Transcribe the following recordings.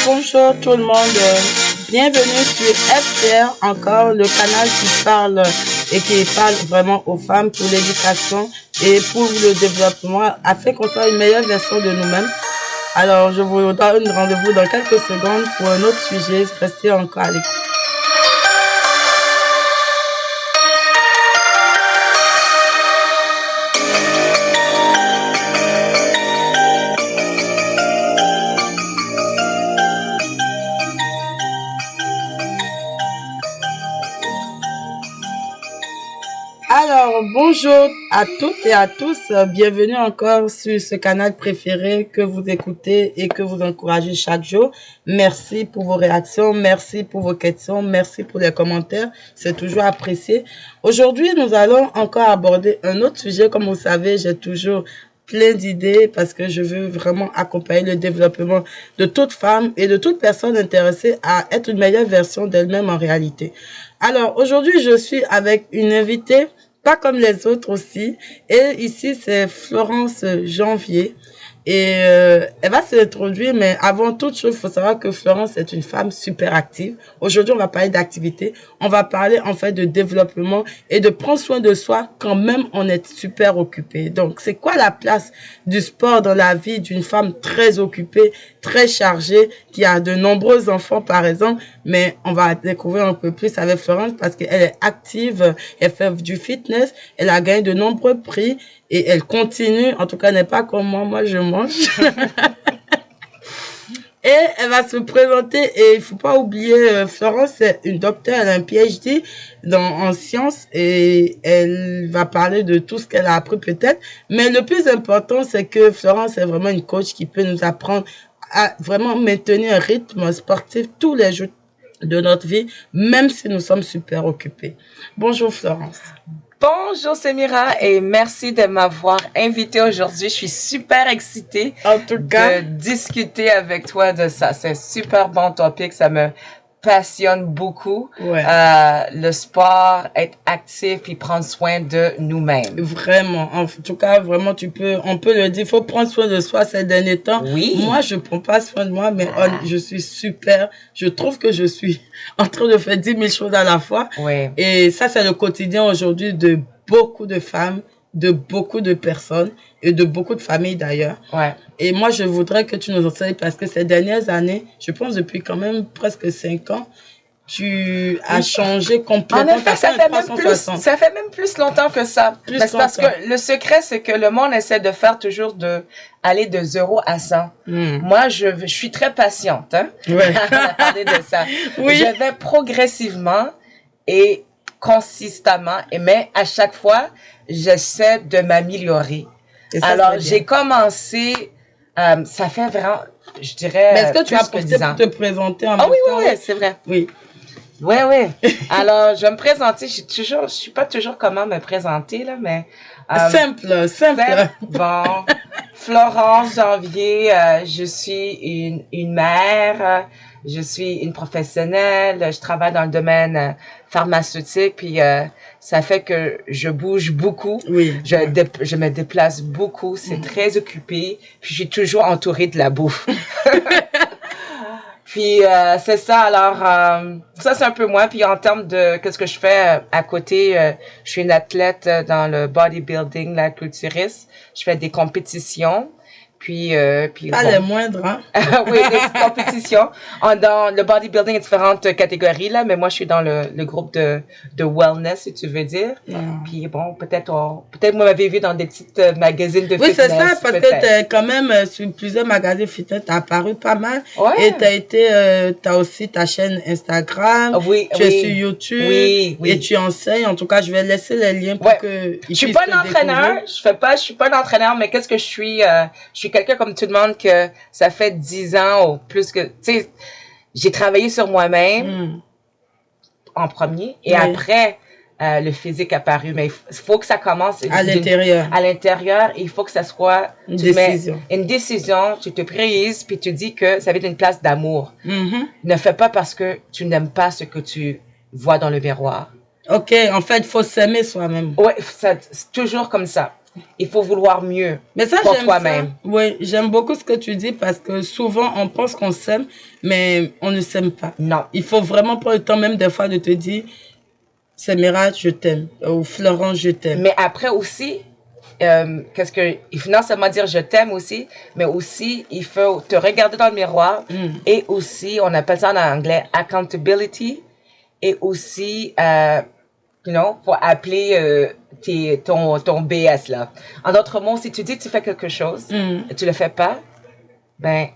Bonjour tout le monde. Bienvenue sur FCR, encore le canal qui parle et qui parle vraiment aux femmes pour l'éducation et pour le développement afin qu'on soit une meilleure version de nous-mêmes. Alors, je vous donne rendez-vous dans quelques secondes pour un autre sujet. Restez encore à l'écoute. Alors, bonjour à toutes et à tous. Bienvenue encore sur ce canal préféré que vous écoutez et que vous encouragez chaque jour. Merci pour vos réactions, merci pour vos questions, merci pour les commentaires. C'est toujours apprécié. Aujourd'hui, nous allons encore aborder un autre sujet. Comme vous savez, j'ai toujours plein d'idées parce que je veux vraiment accompagner le développement de toute femme et de toute personne intéressée à être une meilleure version d'elle-même en réalité. Alors, aujourd'hui, je suis avec une invitée, pas comme les autres aussi. Et ici, c'est Florence Janvier. Et elle va s'introduire, mais avant toute chose, il faut savoir que Florence est une femme super active. Aujourd'hui, on va parler d'activité. On va parler en fait de développement et de prendre soin de soi quand même on est super occupé. Donc, c'est quoi la place du sport dans la vie d'une femme très occupée, très chargée, qui a de nombreux enfants par exemple? Mais on va découvrir un peu plus avec Florence parce qu'elle est active, elle fait du fitness, elle a gagné de nombreux prix. Et elle continue, en tout cas, n'est pas comme moi je mange. Et elle va se présenter et il faut pas oublier, Florence est une docteure, elle a un PhD en sciences et elle va parler de tout ce qu'elle a appris peut-être. Mais le plus important, c'est que Florence est vraiment une coach qui peut nous apprendre à vraiment maintenir un rythme sportif tous les jours de notre vie, même si nous sommes super occupés. Bonjour Florence. Bonjour Semira et merci de m'avoir invitée aujourd'hui. Je suis super excitée en tout cas de discuter avec toi de ça. C'est un super bon topic, ça me passionne beaucoup. Ouais. Le sport, être actif et prendre soin de nous-mêmes. Vraiment, en tout cas, vraiment, on peut le dire, il faut prendre soin de soi ces derniers temps. Oui. Moi, je prends pas soin de moi, mais je suis super. Je trouve que je suis en train de faire 10 000 choses à la fois. Oui. Et ça, c'est le quotidien aujourd'hui de beaucoup de femmes, de beaucoup de personnes et de beaucoup de familles d'ailleurs. Ouais. Et moi, je voudrais que tu nous enseignes parce que ces dernières années, je pense depuis quand même presque 5 ans, tu as changé complètement. En effet, ça fait même plus longtemps que ça. C'est parce que le secret, c'est que le monde essaie de faire toujours aller de 0 à 100. Moi, je suis très patiente, hein. Ouais. On a parlé de ça. Oui. Je vais progressivement et consistamment, mais à chaque fois, j'essaie de m'améliorer. Alors, j'ai commencé, ça fait vraiment, je dirais, mais est-ce que tu as pensé pour te présenter en même temps? Oui, c'est vrai. Oui. Oui. Alors, je vais me présenter. Je suis pas toujours comment me présenter, là, mais... Simple. Bon. Florence Janvier, je suis une mère, je suis une professionnelle, je travaille dans le domaine pharmaceutique, puis ça fait que je bouge beaucoup. Oui. Je me déplace beaucoup, c'est très occupé, puis je suis toujours entourée de la bouffe. Puis c'est ça, alors ça c'est un peu moi. Puis en termes de qu'est-ce que je fais à côté, je suis une athlète dans le bodybuilding, la culturiste. Je fais des compétitions. Puis pas les moindres, hein? Oui, des petites compétitions. Dans le bodybuilding, il y a différentes catégories, là, mais moi, je suis dans le groupe de wellness, si tu veux dire. Puis bon, peut-être vous m'avez vu dans des petites magazines de fitness. Oui, c'est ça, parce que t'es quand même sur plusieurs magazines fitness, t'as apparu pas mal. Ouais. Et t'as aussi ta chaîne Instagram. Oui, tu es sur YouTube. Oui. Et tu enseignes. En tout cas, je vais laisser les liens pour que je suis pas un entraîneur. Je suis pas un entraîneur, mais qu'est-ce que je suis quelqu'un comme tout le monde que ça fait 10 ans ou plus que, tu sais, j'ai travaillé sur moi-même en premier et après, le physique est apparu. Mais il faut que ça commence à l'intérieur. À l'intérieur, il faut que ça soit une décision. Tu te prises puis tu dis que ça va être une place d'amour. Ne fais pas parce que tu n'aimes pas ce que tu vois dans le miroir. OK, en fait, il faut s'aimer soi-même. Ouais, c'est toujours comme ça. il faut vouloir mieux Mais ça, pour j'aime toi-même. ça. Oui, j'aime beaucoup ce que tu dis parce que souvent, on pense qu'on s'aime, mais on ne s'aime pas. Non. Il faut vraiment prendre le temps, même des fois, de te dire, Samira, je t'aime. Ou Florent, je t'aime. Mais après aussi, il faut non seulement dire je t'aime aussi, mais aussi il faut te regarder dans le miroir et aussi, on appelle ça en anglais accountability et aussi, faut appeler ton BS là. En d'autres mots, si tu dis que tu fais quelque chose et tu le fais pas, ben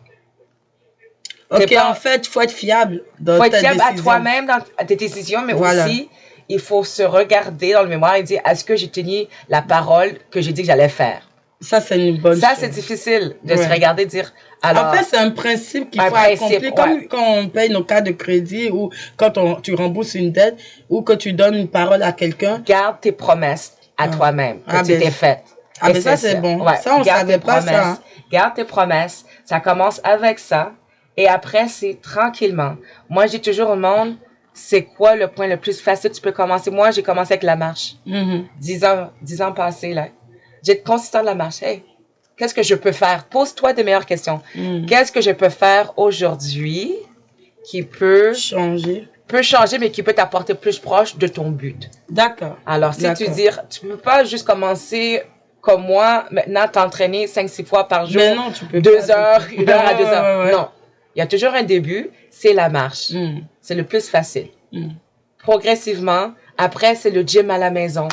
ok, en fait, il faut être fiable dans faut être ta fiable à décision. toi-même dans tes décisions, mais Voilà. aussi il faut se regarder dans le mémoire et dire est-ce que j'ai tenu la parole que j'ai dit que j'allais faire. Ça, c'est une bonne Ça, chose. c'est difficile de se Ouais. regarder dire. Alors, En fait, c'est un principe qu'il un faut principe, accomplir. ouais. Comme quand on paye nos cartes de crédit ou quand tu rembourses une dette ou que tu donnes une parole à quelqu'un. garde tes promesses à toi-même que tu t'es faites. Ah, Et mais ça, c'est bon. Ouais. Ça, on Garde savait tes pas promesses. ça. Hein. Garde tes promesses. Ça commence avec ça. Et après, c'est tranquillement. Moi, j'ai toujours au monde, c'est quoi le point le plus facile tu peux commencer? Moi, j'ai commencé avec la marche. 10 ans passés, là. J'ai consistant de la marche. Hey, qu'est-ce que je peux faire? Pose-toi de meilleures questions. Qu'est-ce que je peux faire aujourd'hui qui peut changer, mais qui peut t'apporter plus proche de ton but? D'accord. Alors, si tu dis, tu peux pas juste commencer comme moi, maintenant, t'entraîner 5-6 fois par jour, mais non, tu peux 2 heures, 1 heure à 2 heures. Ouais. Non. Il y a toujours un début, c'est la marche. C'est le plus facile. Progressivement, après, c'est le gym à la maison.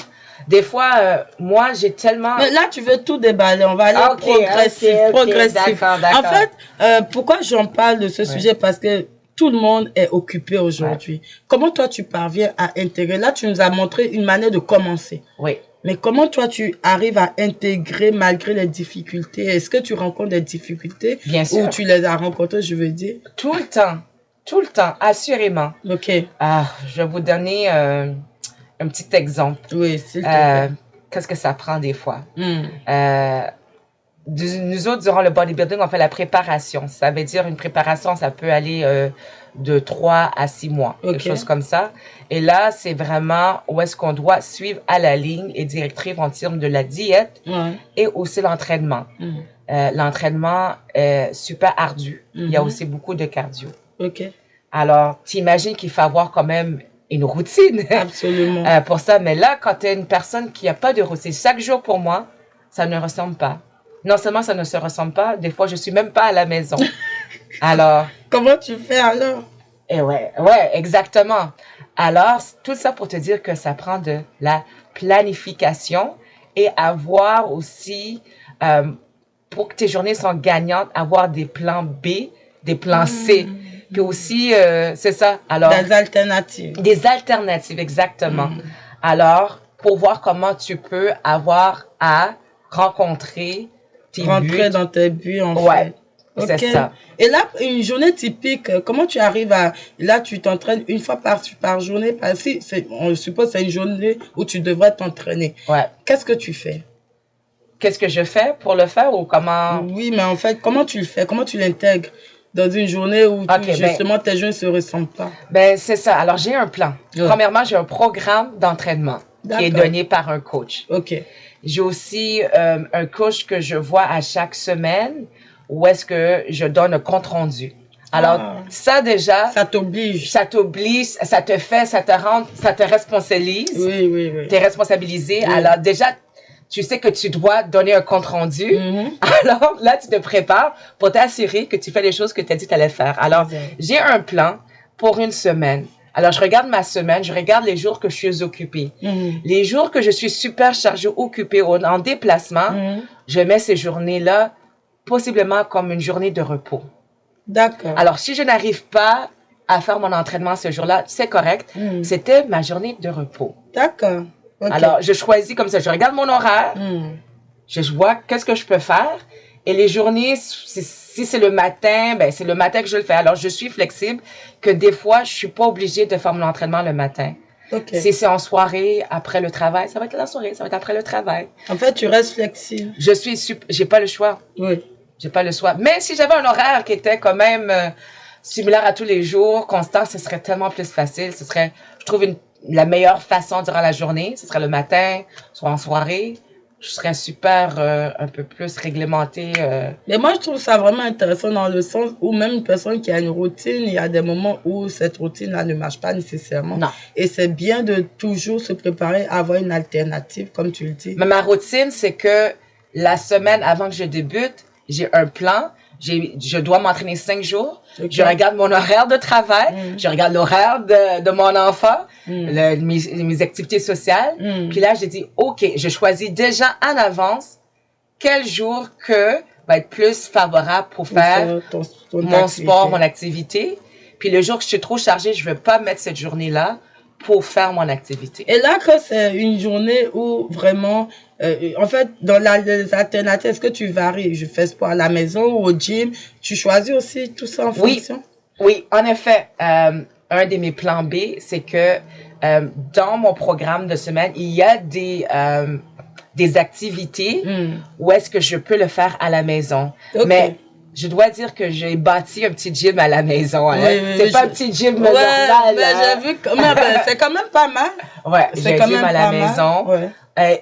Des fois, moi, j'ai tellement... Mais là, tu veux tout déballer. On va aller progressif. D'accord. En fait, pourquoi j'en parle de ce sujet? Parce que tout le monde est occupé aujourd'hui. Comment toi, tu parviens à intégrer? Là, tu nous as montré une manière de commencer. Oui. Mais comment toi, tu arrives à intégrer malgré les difficultés? Est-ce que tu rencontres des difficultés? Bien sûr. Ou tu les as rencontrées, je veux dire? Tout le temps, assurément. OK. Je vais vous donner un petit exemple. Oui, s'il te plaît. Qu'est-ce que ça prend des fois? Nous autres, durant le bodybuilding, on fait la préparation. Ça veut dire une préparation, ça peut aller de 3 à 6 mois, quelque chose comme ça. Et là, c'est vraiment où est-ce qu'on doit suivre à la ligne et directive en termes de la diète et aussi l'entraînement. L'entraînement est super ardu. Il y a aussi beaucoup de cardio. OK. Alors, t'imagines qu'il faut avoir quand même une routine. Absolument. Pour ça. Mais là, quand tu es une personne qui n'a pas de routine, chaque jour pour moi, ça ne ressemble pas. Non seulement ça ne se ressemble pas, des fois, je suis même pas à la maison. Alors... Comment tu fais alors? Ouais, exactement. Alors, tout ça pour te dire que ça prend de la planification et avoir aussi, pour que tes journées soient gagnantes, avoir des plans B, des plans C. Puis aussi, c'est ça. Alors, des alternatives. Des alternatives, exactement. Alors, pour voir comment tu peux avoir à rencontrer tes buts. Rentrer dans tes buts, en fait. C'est ça. Et là, une journée typique, comment tu arrives à... Là, tu t'entraînes une fois par journée. Parce que on suppose que c'est une journée où tu devrais t'entraîner. Ouais. Qu'est-ce que tu fais? Qu'est-ce que je fais pour le faire ou comment... Oui, mais en fait, comment tu le fais? Comment tu l'intègres dans une journée où justement tes journées ne se ressemblent pas? Ben, c'est ça. Alors, j'ai un plan. Premièrement, j'ai un programme d'entraînement qui est donné par un coach. OK. J'ai aussi un coach que je vois à chaque semaine où est-ce que je donne un compte rendu. Alors, ça déjà... Ça t'oblige. Ça t'oblige, ça te fait, ça te responsabilise. Oui. T'es responsabilisé. Oui. Alors, déjà, tu sais que tu dois donner un compte rendu. Alors, là, tu te prépares pour t'assurer que tu fais les choses que tu as dit que tu allais faire. Alors, j'ai un plan pour une semaine. Alors, je regarde ma semaine, je regarde les jours que je suis occupée. Les jours que je suis super chargée, occupée, en déplacement, je mets ces journées-là possiblement comme une journée de repos. D'accord. Alors, si je n'arrive pas à faire mon entraînement ce jour-là, c'est correct. C'était ma journée de repos. D'accord. Okay. Alors, je choisis comme ça. Je regarde mon horaire. Je vois qu'est-ce que je peux faire. Et les journées, si c'est le matin, ben c'est le matin que je le fais. Alors, je suis flexible que des fois, je suis pas obligée de faire mon entraînement le matin. Okay. Si c'est en soirée, après le travail, ça va être la soirée, ça va être après le travail. En fait, tu restes flexible. J'ai pas le choix. Oui. J'ai pas le choix. Mais si j'avais un horaire qui était quand même similaire à tous les jours, constant, ce serait tellement plus facile. Ce serait, je trouve, la meilleure façon durant la journée. Ce serait le matin, soit en soirée. je serais super un peu plus réglementée. Mais moi, je trouve ça vraiment intéressant dans le sens où même une personne qui a une routine, il y a des moments où cette routine-là ne marche pas nécessairement. Non. Et c'est bien de toujours se préparer à avoir une alternative, comme tu le dis. Mais ma routine, c'est que la semaine avant que je débute, j'ai un plan. Je dois m'entraîner 5 jours. Okay. Je regarde mon horaire de travail. Je regarde l'horaire de mon enfant, mes activités sociales. Puis là, j'ai dit, OK, je choisis déjà en avance quel jour que va être plus favorable pour faire mon sport, mon activité. Puis le jour que je suis trop chargée, je ne veux pas mettre cette journée-là pour faire mon activité. Et là, que c'est une journée où vraiment, en fait, dans les alternatives, est-ce que tu varies? Je fais sport à la maison ou au gym? Tu choisis aussi tout ça en fonction? Oui, en effet. Un de mes plans B, c'est que dans mon programme de semaine, il y a des activités où est-ce que je peux le faire à la maison. Okay. Mais je dois dire que j'ai bâti un petit gym à la maison. Hein. Oui, c'est pas un petit gym normal. Mais j'ai vu quand même, c'est quand même pas mal. Ouais, j'ai un gym à la maison. Ouais.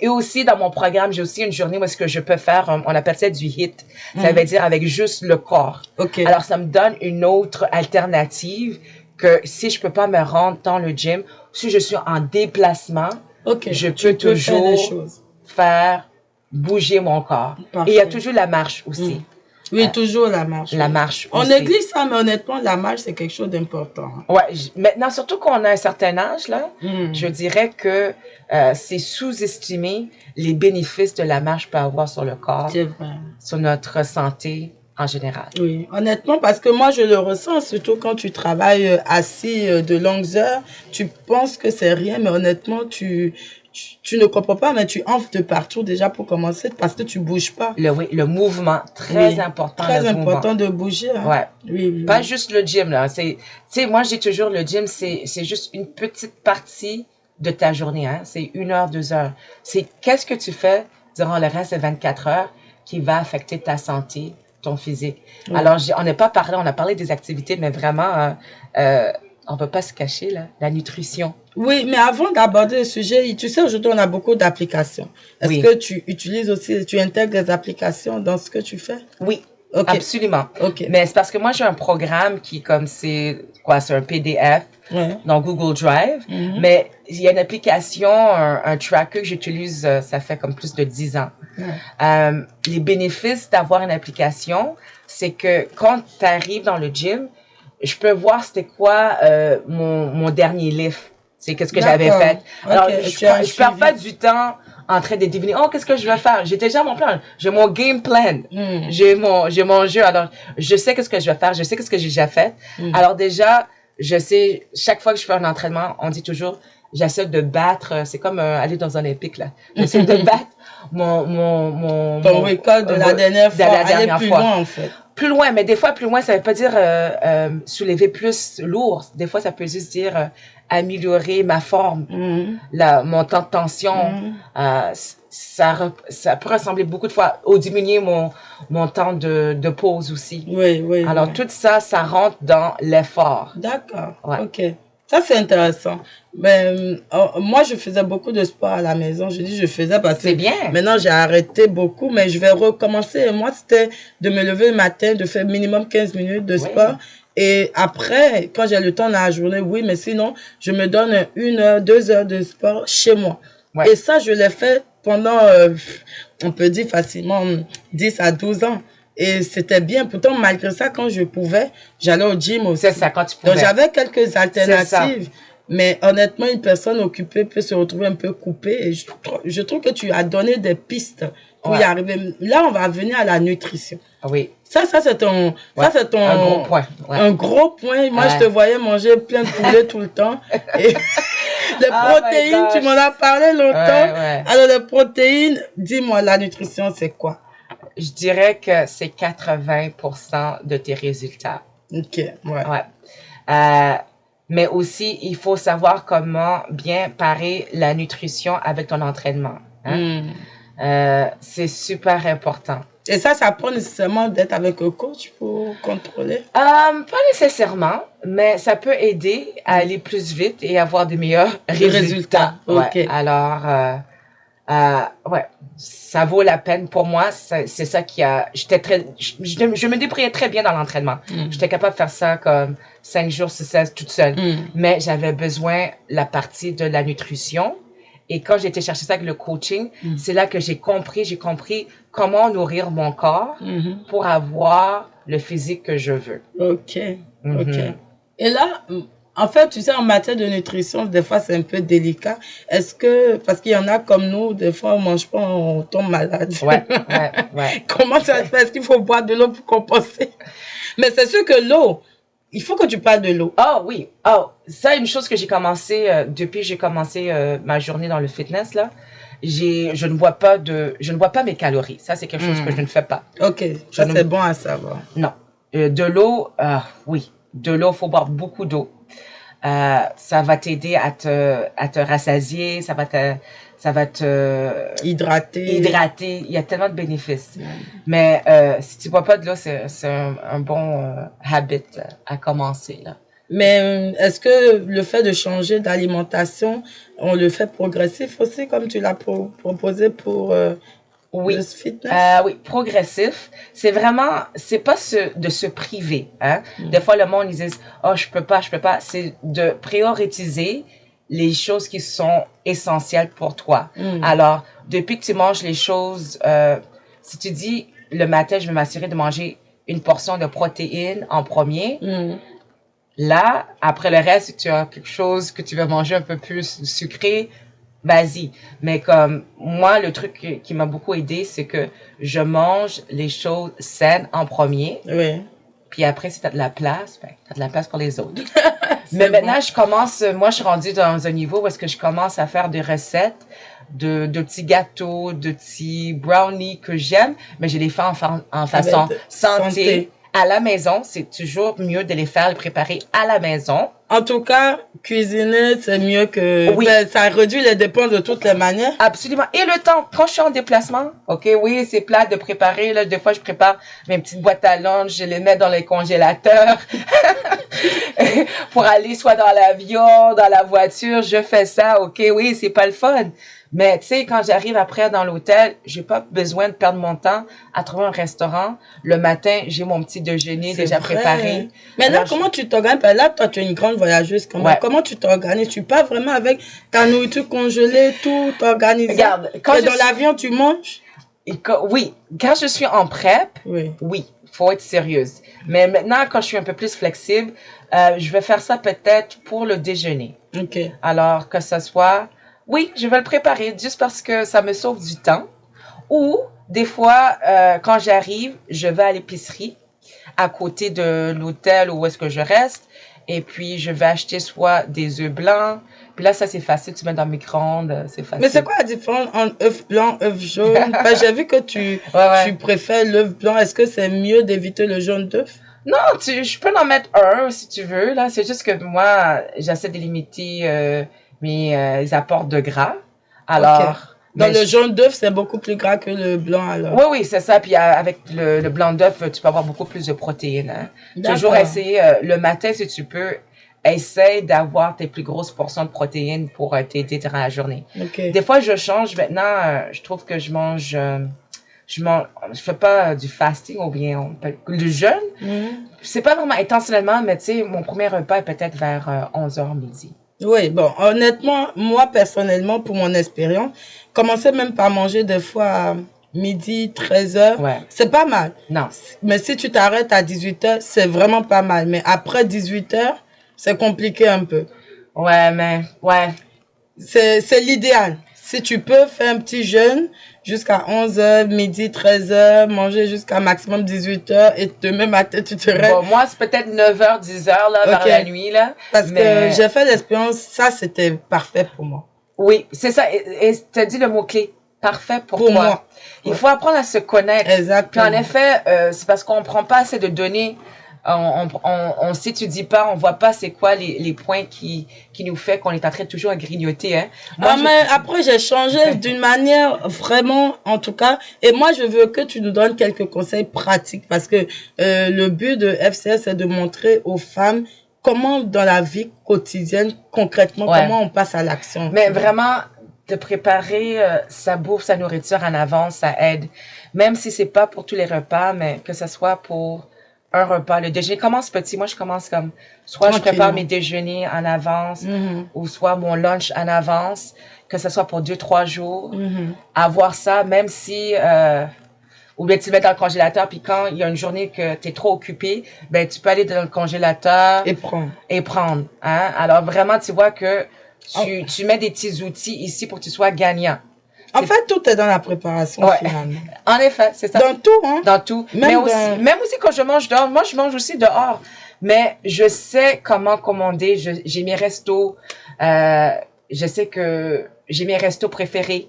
Et aussi, dans mon programme, j'ai aussi une journée où est-ce que je peux faire, on appelle ça du HIIT. Ça veut dire avec juste le corps. Okay. Alors, ça me donne une autre alternative que si je peux pas me rendre dans le gym, si je suis en déplacement, je peux toujours faire bouger mon corps. Parfait. Et il y a toujours la marche aussi. Oui, toujours la marche. La marche aussi. On néglige ça, mais honnêtement, la marche, c'est quelque chose d'important. Ouais, maintenant, surtout qu'on a un certain âge, là, je dirais que c'est sous-estimé les bénéfices de la marche peut avoir sur le corps, sur notre santé en général. Oui, honnêtement, parce que moi, je le ressens, surtout quand tu travailles assis de longues heures, tu penses que c'est rien, mais honnêtement, tu ne comprends pas, mais tu enfles de partout déjà pour commencer parce que tu bouges pas. Le mouvement, très important. Très important de bouger. Hein. Ouais. Oui. Pas juste le gym, là. Tu sais, moi, j'ai toujours le gym, c'est juste une petite partie de ta journée, hein. C'est 1 heure, 2 heures. C'est qu'est-ce que tu fais durant le reste de 24 heures qui va affecter ta santé, ton physique. Oui. Alors, on n'a pas parlé, on a parlé des activités, mais vraiment, on peut pas se cacher, là, la nutrition. Oui, mais avant d'aborder le sujet, tu sais, aujourd'hui, on a beaucoup d'applications. Est-ce que tu utilises aussi, tu intègres des applications dans ce que tu fais? Oui, absolument. Mais c'est parce que moi, j'ai un programme qui, comme c'est un PDF dans Google Drive. Mais il y a une application, un tracker que j'utilise, ça fait comme plus de 10 ans. Les bénéfices d'avoir une application, c'est que quand tu arrives dans le gym, je peux voir c'était quoi mon dernier lift. C'est qu'est-ce que j'avais fait. Alors, je perds pas du temps en train de deviner, qu'est-ce que je vais faire? J'ai déjà mon plan. J'ai mon game plan. J'ai mon jeu. Alors, je sais qu'est-ce que je vais faire. Je sais qu'est-ce que j'ai déjà fait. Alors, déjà, je sais, chaque fois que je fais un entraînement, on dit toujours, j'essaie de battre, c'est comme aller dans un olympique, là. J'essaie de battre ton record de la dernière fois. Aller plus loin, en fait. Plus loin, mais des fois, plus loin, ça veut pas dire soulever plus lourd. Des fois, ça peut juste dire améliorer ma forme, mon temps de tension. Ça peut ressembler beaucoup de fois au diminuer mon temps de pause aussi. Oui. Alors, tout ça, ça rentre dans l'effort. D'accord. Ouais. OK. Ça, c'est intéressant. Mais moi, je faisais beaucoup de sport à la maison. Je faisais parce que c'est bien. Maintenant, j'ai arrêté beaucoup, mais je vais recommencer. Moi, c'était de me lever le matin, de faire minimum 15 minutes de sport. Et après, quand j'ai le temps dans la journée, oui, mais sinon, je me donne 1 heure, 2 heures de sport chez moi. Ouais. Et ça, je l'ai fait pendant, on peut dire facilement, 10 à 12 ans. Et c'était bien. Pourtant, malgré ça, quand je pouvais, j'allais au gym aussi. C'est ça, quand tu pouvais. Donc, j'avais quelques alternatives. Mais honnêtement, une personne occupée peut se retrouver un peu coupée. Et je trouve que tu as donné des pistes pour y arriver. Là, on va venir à la nutrition. Oui. Ça, c'est ton, un gros point. Un gros point. Moi, je te voyais manger plein de poulet tout le temps. Et les protéines, tu m'en as parlé longtemps. Alors, les protéines, dis-moi, la nutrition, c'est quoi? Je dirais que c'est 80% de tes résultats. OK, mais aussi, il faut savoir comment bien parer la nutrition avec ton entraînement. Hein? C'est super important. Et ça prend nécessairement d'être avec un coach pour contrôler? Pas nécessairement, mais ça peut aider à aller plus vite et avoir des meilleurs résultats. OK. Alors, Ouais, ça vaut la peine pour moi. C'est ça qui a. Je me débrouillais très bien dans l'entraînement. J'étais capable de faire ça comme 5 jours sur 16 toute seule. Mais j'avais besoin la partie de la nutrition. Et quand j'ai été chercher ça avec le coaching, c'est là que j'ai compris comment nourrir mon corps pour avoir le physique que je veux. OK. Et là, en fait, tu sais, en matière de nutrition, des fois, c'est un peu délicat. Est-ce que, parce qu'il y en a comme nous, des fois, on mange pas, on tombe malade. Ouais. Comment ça se fait? Est-ce qu'il faut boire de l'eau pour compenser? Mais c'est sûr que l'eau, il faut que tu parles de l'eau. Oh oui. Oh, ça, une chose que j'ai commencé, depuis que j'ai commencé ma journée dans le fitness, là, je ne bois pas mes calories. Ça, c'est quelque chose que je ne fais pas. OK. Ça, c'est bon à savoir. Non. De l'eau, oui. De l'eau, faut boire beaucoup d'eau. Ça va t'aider à te rassasier, ça va te hydrater. Il y a tellement de bénéfices. Mais si tu bois pas de l'eau, c'est un bon habit à commencer là. Mais est-ce que le fait de changer d'alimentation, on le fait progressif aussi, comme tu l'as proposé pour oui. le fitness? Oui, progressif. C'est pas de se priver. Hein? Des fois, le monde, ils disent, oh, je peux pas. C'est de prioriser les choses qui sont essentielles pour toi. Alors, depuis que tu manges les choses, si tu dis, le matin, je vais m'assurer de manger une portion de protéines en premier, là, après le reste, si tu as quelque chose que tu veux manger un peu plus sucré, vas-y. Mais comme moi, le truc qui m'a beaucoup aidé, c'est que je mange les choses saines en premier. Oui. Puis après, si tu as de la place, ben, tu as de la place pour les autres. Mais maintenant, moi, je suis rendue dans un niveau où est-ce que je commence à faire des recettes de petits gâteaux, de petits brownies que j'aime, mais je les fais en façon santé. À la maison, c'est toujours mieux de les préparer à la maison. En tout cas, cuisiner, c'est mieux que... Oui. Ça réduit les dépenses de toutes les manières. Absolument. Et le temps, quand je suis en déplacement, OK, oui, c'est plat de préparer. Là, des fois, je prépare mes petites boîtes à lunch, je les mets dans les congélateurs pour aller soit dans l'avion, dans la voiture. Je fais ça, OK, oui, c'est pas le fun. Mais tu sais, quand j'arrive après dans l'hôtel, j'ai pas besoin de perdre mon temps à trouver un restaurant. Le matin, j'ai mon petit déjeuner déjà préparé. Mais là, comment tu t'organises? Là, toi, tu es une grande voyageuse. Comment tu t'organises? Tu pars vraiment avec ta nourriture congelée, tout organisé? Regarde, quand dans l'avion, tu manges? Oui. Quand je suis en prep, oui, faut être sérieuse. Mais maintenant, quand je suis un peu plus flexible, je vais faire ça peut-être pour le déjeuner. OK. Alors, que ce soit... Oui, je vais le préparer juste parce que ça me sauve du temps. Ou, des fois, quand j'arrive, je vais à l'épicerie à côté de l'hôtel où est-ce que je reste. Et puis, je vais acheter soit des œufs blancs. Puis là, ça, c'est facile. Tu mets dans le micro-ondes, c'est facile. Mais c'est quoi la différence entre œuf blanc, œuf jaune? J'ai vu que tu préfères l'œuf blanc. Est-ce que c'est mieux d'éviter le jaune d'œuf? Non, je peux en mettre un si tu veux. Là, c'est juste que moi, j'essaie de limiter... mes apports de gras. Alors, donc le jaune d'œuf, c'est beaucoup plus gras que le blanc, alors? Oui, c'est ça. Puis avec le blanc d'œuf, tu peux avoir beaucoup plus de protéines. Hein. Toujours essayer, le matin, si tu peux, essaie d'avoir tes plus grosses portions de protéines pour t'aider durant la journée. Okay. Des fois, je change. Maintenant, je trouve que je fais pas du fasting ou bien le jeûne. C'est pas vraiment intentionnellement, mais tu sais, mon premier repas est peut-être vers 11h midi. Oui, bon, honnêtement, moi, personnellement, pour mon expérience, commencer même par manger des fois à midi, 13h, c'est pas mal. Non. Mais si tu t'arrêtes à 18h, c'est vraiment pas mal. Mais après 18h, c'est compliqué un peu. Ouais. C'est l'idéal. Si tu peux faire un petit jeûne jusqu'à 11h, midi, 13h, manger jusqu'à maximum 18h et demain matin, tu te restes. Bon, moi, c'est peut-être 9h, 10h, là, vers la nuit, là. Parce que j'ai fait l'expérience, ça, c'était parfait pour moi. Oui, c'est ça. Et tu as dit le mot-clé. Parfait pour toi. Moi. Il faut apprendre à se connaître. Exactement. Puis en effet, c'est parce qu'on ne prend pas assez de données. On s'étudie pas, on voit pas c'est quoi les points qui nous fait qu'on est en train de toujours à grignoter, hein. Moi, mais après, j'ai changé d'une manière vraiment, en tout cas, et moi, je veux que tu nous donnes quelques conseils pratiques parce que le but de FCS, c'est de montrer aux femmes comment, dans la vie quotidienne, concrètement, comment on passe à l'action. Mais vraiment, de préparer sa bouffe, sa nourriture en avance, ça aide. Même si c'est pas pour tous les repas, mais que ce soit pour un repas. Le déjeuner commence petit. Moi, je commence comme, soit je prépare mes déjeuners en avance, ou soit mon lunch en avance, que ce soit pour 2-3 jours. Avoir ça, même si, ou bien tu le mets dans le congélateur, puis quand il y a une journée que tu es trop occupé, ben tu peux aller dans le congélateur et prendre. Hein? Alors vraiment, tu vois que tu mets des petits outils ici pour que tu sois gagnant. En fait, tout est dans la préparation, finalement. En effet, c'est ça. Dans tout, hein? Dans tout. Même aussi quand je mange dehors, moi, je mange aussi dehors. Mais je sais comment commander. J'ai mes restos. Je sais que j'ai mes restos préférés.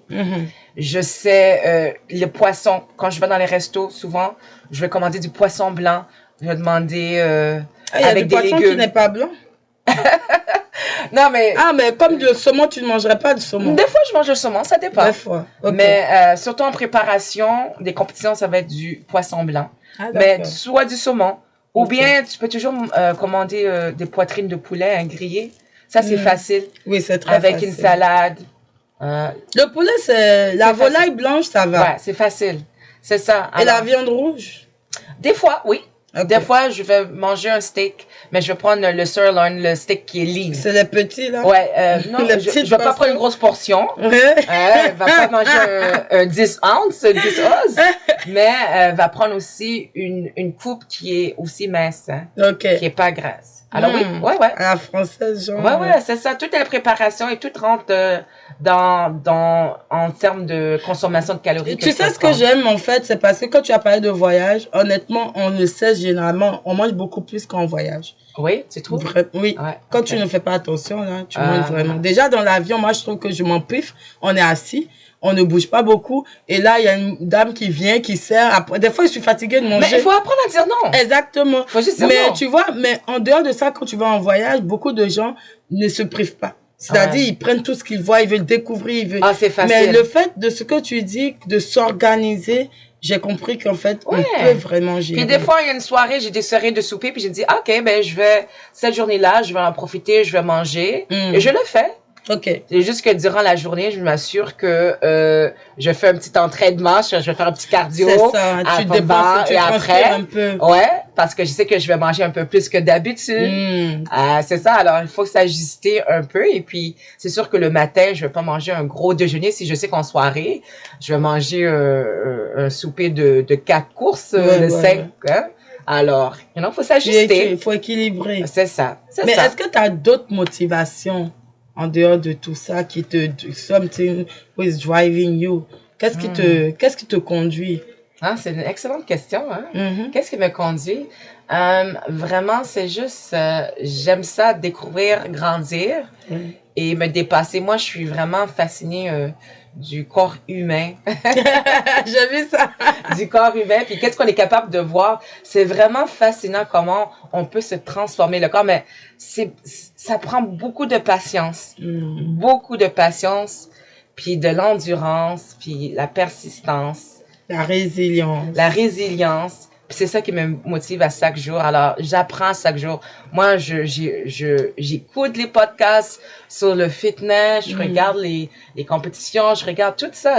Je sais le poisson. Quand je vais dans les restos, souvent, je vais commander du poisson blanc. Je vais demander avec des légumes. Il y a du poisson qui n'est pas blanc? Non, mais... Ah, mais comme du saumon, tu ne mangerais pas du saumon? Des fois, je mange le saumon, ça dépend. Des fois, okay. Mais surtout en préparation, des compétitions, ça va être du poisson blanc. Mais soit du saumon. Ou bien, tu peux toujours commander des poitrines de poulet grillées. Ça, c'est facile. Oui, c'est très facile. Avec une salade. Le poulet, c'est... La volaille blanche, ça va. Ouais, c'est facile. C'est ça. Et la viande rouge? Des fois, oui. Okay. Des fois, je vais manger un steak, mais je vais prendre le sirloin, le steak qui est lean. C'est les petits, là? Ouais, non, je vais pas prendre une grosse portion. Va pas manger un 10 ounces, 10 oz, mais va prendre aussi une coupe qui est aussi mince, hein, qui est pas grasse. Alors oui, ouais. À la française, genre. Ouais, c'est ça. Toute la préparation et tout rentre en termes de consommation de calories. Tu sais ce que j'aime, en fait, c'est parce que quand tu as parlé de voyage, honnêtement, on le sait généralement, on mange beaucoup plus qu'en voyage. Oui, tu trouves? Oui. Ouais, quand tu ne fais pas attention, là, tu manges vraiment. Déjà, dans l'avion, moi, je trouve que je m'empiffe. On est assis. On ne bouge pas beaucoup. Et là, il y a une dame qui vient, qui sert. Après, des fois, je suis fatiguée de manger. Mais il faut apprendre à dire non. Exactement. Faut juste dire mais non. Tu vois, mais en dehors de ça, quand tu vas en voyage, beaucoup de gens ne se privent pas. C'est-à-dire, ils prennent tout ce qu'ils voient, ils veulent découvrir. Ils veulent... c'est facile. Mais le fait de ce que tu dis, de s'organiser, j'ai compris qu'en fait, on peut vraiment gérer. Puis des fois, il y a une soirée, j'ai des soirées de souper, puis j'ai dit, OK, ben, cette journée-là, je vais en profiter, je vais manger. Et je le fais. OK. C'est juste que durant la journée, je m'assure que je fais un petit entraînement, je vais faire un petit cardio. C'est ça, tu dépenses, tu après un peu. Ouais, parce que je sais que je vais manger un peu plus que d'habitude. C'est ça, alors il faut s'ajuster un peu. Et puis, c'est sûr que le matin, je vais pas manger un gros déjeuner. Si je sais qu'en soirée, je vais manger un souper de 4 courses, de 5. Hein? Alors, il faut s'ajuster. Il faut équilibrer. C'est ça. Mais est-ce que tu as d'autres motivations en dehors de tout ça qui something who is driving you? Qu'est-ce qui te conduit? C'est une excellente question, hein? Qu'est-ce qui me conduit? Vraiment, c'est juste, j'aime ça, découvrir, grandir et me dépasser. Moi, je suis vraiment fascinée du corps humain. J'ai vu ça. Du corps humain. Puis qu'est-ce qu'on est capable de voir? C'est vraiment fascinant comment on peut se transformer le corps. Mais ça prend beaucoup de patience. Beaucoup de patience. Puis de l'endurance. Puis la persistance. La résilience. La résilience. Puis c'est ça qui me motive à chaque jour. Alors, j'apprends chaque jour. Moi, j'écoute les podcasts sur le fitness, je regarde les compétitions, je regarde tout ça,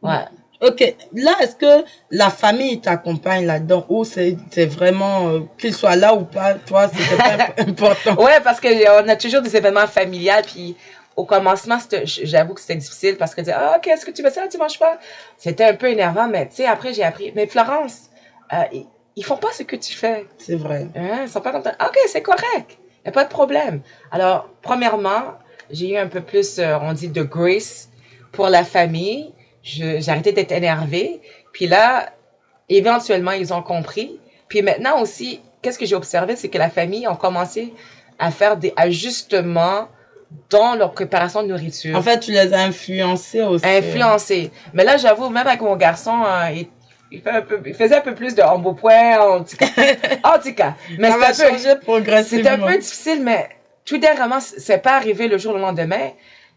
ouais. OK. Là, est-ce que la famille t'accompagne là-dedans ou c'est vraiment, qu'il soit là ou pas, toi, c'était pas important? Ouais, parce que on a toujours des événements familiales, puis au commencement, j'avoue que c'était difficile parce que dire, OK, est-ce que tu fais ça, tu manges pas? C'était un peu énervant, mais tu sais, après, j'ai appris. Mais Florence, ils font pas ce que tu fais. C'est vrai. Ils sont pas contents. OK, c'est correct. Y a pas de problème. Alors, premièrement, j'ai eu un peu plus, on dit, de grace pour la famille. J'ai arrêté d'être énervée. Puis là, éventuellement, ils ont compris. Puis maintenant aussi, qu'est-ce que j'ai observé, c'est que la famille a commencé à faire des ajustements dans leur préparation de nourriture. En fait, tu les as influencés aussi. Influencés. Mais là, j'avoue, même avec mon garçon, il faisait un peu plus de embonpoint, en tout cas. Mais c'était un peu difficile, mais tout dernièrement, c'est pas arrivé le jour au lendemain.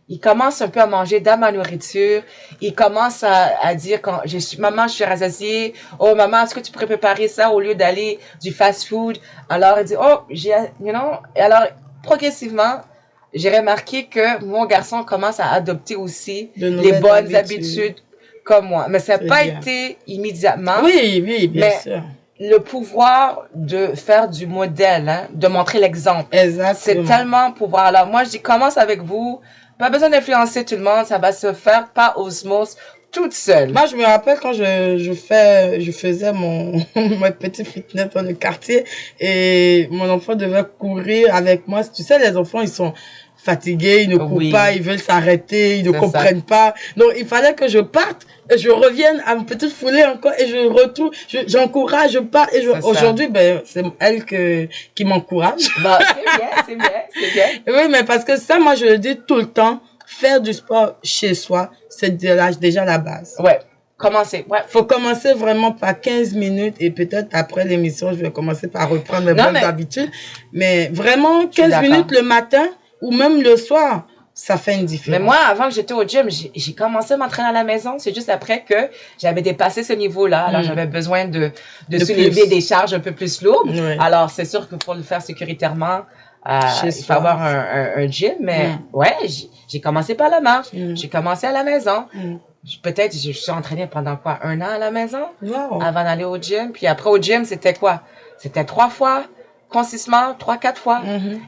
Il commence un peu à manger dans ma nourriture. Il commence à dire quand maman, je suis rassasiée. Oh, maman, est-ce que tu pourrais préparer ça au lieu d'aller du fast food? Alors, il dit, oh, et alors, progressivement, j'ai remarqué que mon garçon commence à adopter aussi De les nouvelles bonnes habitudes. habitudes comme moi. Mais ça n'a C'est pas bien. été immédiatement. Oui, oui, bien Mais sûr. le pouvoir de faire du modèle, hein, de montrer l'exemple, c'est Exactement. tellement pouvoir. Alors moi, je dis, commence avec vous. Pas besoin d'influencer tout le monde. Ça va se faire par osmose, toute seule. Moi, je me rappelle quand je faisais mon petit fitness dans le quartier et mon enfant devait courir avec moi. Tu sais, les enfants, ils sont fatigués, ils ne courent Oui. pas, ils veulent s'arrêter, ils ne C'est comprennent pas. Donc, il fallait que je parte, et je revienne à une petite foulée encore et je retourne, j'encourage, je pars et C'est ça. aujourd'hui, ben, c'est elle qui m'encourage. Bon, c'est bien, c'est bien, c'est bien. Oui, mais parce que ça, moi, je le dis tout le temps, faire du sport chez soi, c'est déjà la base. Ouais, commencez. Ouais. Faut commencer vraiment par 15 minutes et peut-être après l'émission, je vais commencer par reprendre mes Non, bonnes mais- habitudes. Mais vraiment, 15 d'accord. minutes le matin ou même le soir, ça fait une Mais différence. moi, avant que j'étais au gym, j'ai commencé à m'entraîner à la maison. C'est juste après que j'avais dépassé ce niveau-là. Alors, j'avais besoin de soulever plus. des charges un peu plus lourdes. Ouais. Alors, c'est sûr que pour le faire sécuritairement, Chez il faut soi. avoir un gym. Mais ouais, j'ai commencé par la marche. J'ai commencé à la maison. Peut-être, je suis entraînée pendant quoi? 1 an à la maison? Wow. Avant d'aller au gym. Puis après, au gym, c'était quoi? C'était 3 fois, consistement, 3-4 fois.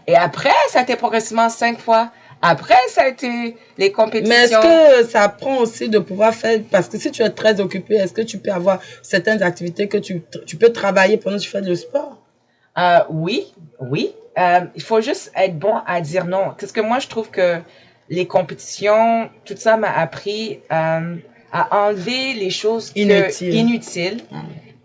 Et après, ça a été progressivement 5 fois. Après, ça a été les compétitions. Mais est-ce que ça prend aussi de pouvoir faire, parce que si tu es très occupé, est-ce que tu peux avoir certaines activités que tu peux travailler pendant que tu fais le sport? Oui, oui. Il faut juste être bon à dire non. Parce que moi, je trouve que les compétitions, tout ça m'a appris à enlever les choses inutiles.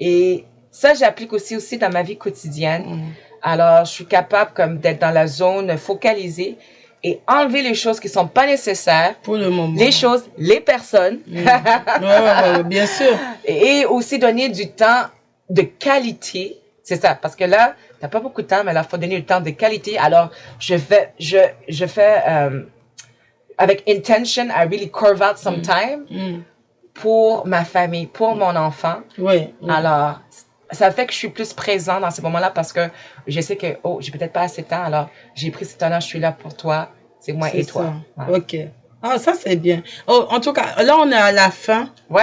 Et ça, j'applique aussi dans ma vie quotidienne. Alors, je suis capable comme d'être dans la zone focalisée et enlever les choses qui sont pas nécessaires. Pour le moment. Les choses, les personnes. Ouais, bien sûr. Et aussi donner du temps de qualité. C'est ça. Parce que là, t'as pas beaucoup de temps, mais là, faut donner du temps de qualité. Alors, je fais, avec intention, I really carve out some time pour ma famille, pour mon enfant. Oui. Alors, ça fait que je suis plus présent dans ces moments-là parce que je sais que, oh, j'ai peut-être pas assez de temps, alors j'ai pris ce temps-là, je suis là pour toi, c'est moi et toi. Ouais. Ok. Ah, ça c'est bien. Oh, en tout cas, là on est à la fin. Ouais,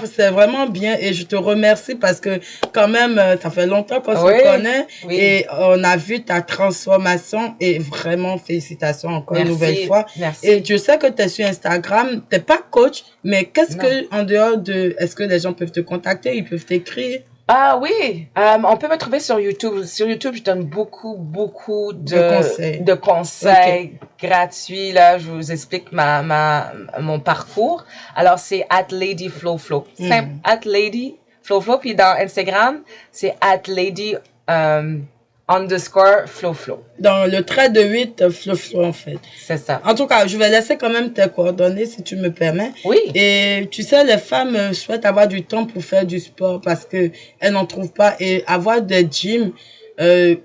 c'est vraiment bien et je te remercie parce que quand même, ça fait longtemps qu'on se connaît et on a vu ta transformation et vraiment félicitations encore une nouvelle fois. Merci. Et je sais que tu es sur Instagram, t'es pas coach, mais qu'est-ce que, en dehors de, est-ce que les gens peuvent te contacter, ils peuvent t'écrire? Ah oui, on peut me trouver sur YouTube. Sur YouTube, je donne beaucoup de conseils gratuits. Là, je vous explique mon parcours. Alors, c'est @LadyFlowFlow. Simple, @LadyFlowFlow. Puis dans Instagram, c'est @lady_FlowFlow. Dans le trait de 8, Flow en fait. C'est ça. En tout cas, je vais laisser quand même tes coordonnées si tu me permets. Oui. Et tu sais, les femmes souhaitent avoir du temps pour faire du sport parce que elles n'en trouvent pas. Et avoir des gyms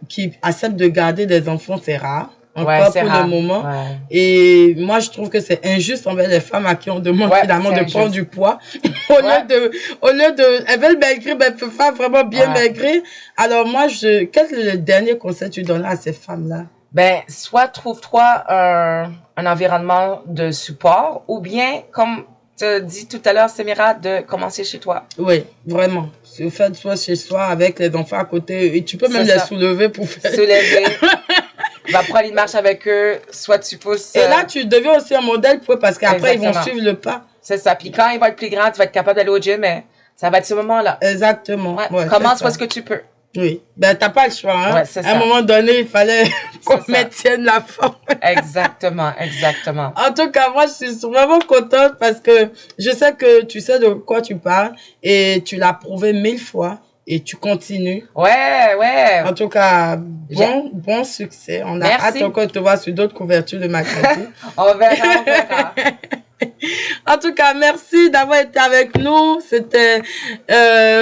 qui acceptent de garder des enfants, c'est rare. Encore pour le moment. Ouais. Et moi, je trouve que c'est injuste envers les femmes à qui on demande finalement de prendre du poids. Au lieu de, elles veulent maigrir, mais elles peuvent pas vraiment bien maigrir. Alors moi, quel est le dernier conseil que tu donnes à ces femmes-là? Ben, soit trouve-toi un environnement de support ou bien, comme tu as dit tout à l'heure, Samira, de commencer chez toi. Oui, vraiment. Faire soit chez soi avec les enfants à côté et tu peux même les soulever pour faire. Soulever. Va prendre une marche avec eux, soit tu pousses. Et là, tu deviens aussi un modèle pour eux parce qu'après, ils vont suivre le pas. C'est ça. Puis quand ils vont être plus grands, tu vas être capable d'aller au gym, mais ça va être ce moment-là. Exactement. Ouais, commence où est-ce que tu peux. Oui. Ben, t'as pas le choix, hein. Ouais, c'est ça. À un moment donné, il fallait qu'on maintienne la forme. Exactement, exactement. En tout cas, moi, je suis vraiment contente parce que je sais que tu sais de quoi tu parles et tu l'as prouvé 1000 fois. Et tu continues. Ouais. En tout cas, bon succès. On a hâte encore de te voir sur d'autres couvertures de magazine. On verra. En tout cas, merci d'avoir été avec nous. C'était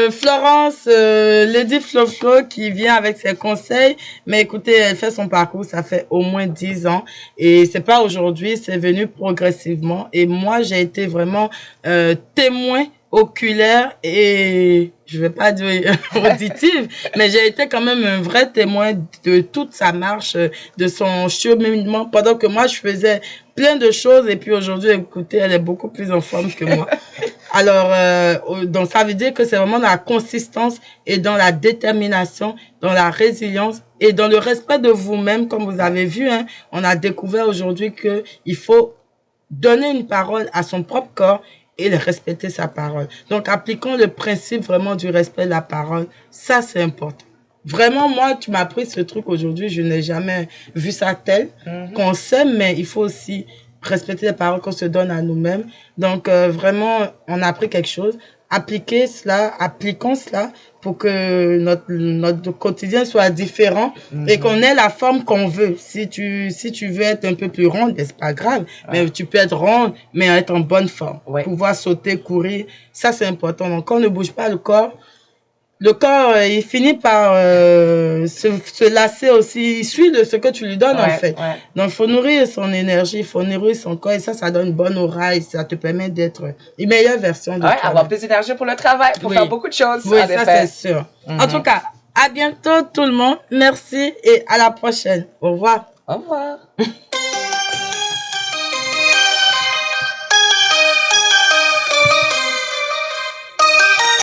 Florence, Lady Flo qui vient avec ses conseils. Mais écoutez, elle fait son parcours, ça fait au moins 10 ans. Et c'est pas aujourd'hui, c'est venu progressivement. Et moi, j'ai été vraiment témoin oculaire et je vais pas dire auditive, mais j'ai été quand même un vrai témoin de toute sa marche, de son cheminement, pendant que moi je faisais plein de choses et puis aujourd'hui, écoutez, elle est beaucoup plus en forme que moi. Alors, donc ça veut dire que c'est vraiment dans la consistance et dans la détermination, dans la résilience et dans le respect de vous-même, comme vous avez vu, hein, on a découvert aujourd'hui que il faut donner une parole à son propre corps et respecter sa parole. Donc, appliquons le principe vraiment du respect de la parole. Ça, c'est important. Vraiment, moi, tu m'as appris ce truc aujourd'hui. Je n'ai jamais vu ça tel. Qu'on s'aime, mais il faut aussi respecter les paroles qu'on se donne à nous-mêmes. Donc, vraiment, on a appris quelque chose. Appliquons cela pour que notre quotidien soit différent et qu'on ait la forme qu'on veut. Si tu veux être un peu plus ronde, c'est pas grave, mais tu peux être ronde, mais être en bonne forme. Pouvoir sauter, courir, ça c'est important. Donc, quand on ne bouge pas le corps, il finit par se lasser aussi. Il suit de ce que tu lui donnes, en fait. Donc, il faut nourrir son énergie, il faut nourrir son corps. Et ça donne une bonne aura et ça te permet d'être une meilleure version de toi. Avoir plus d'énergie pour le travail, pour faire beaucoup de choses. Oui, ça, c'est sûr. En tout cas, à bientôt tout le monde. Merci et à la prochaine. Au revoir. Au revoir.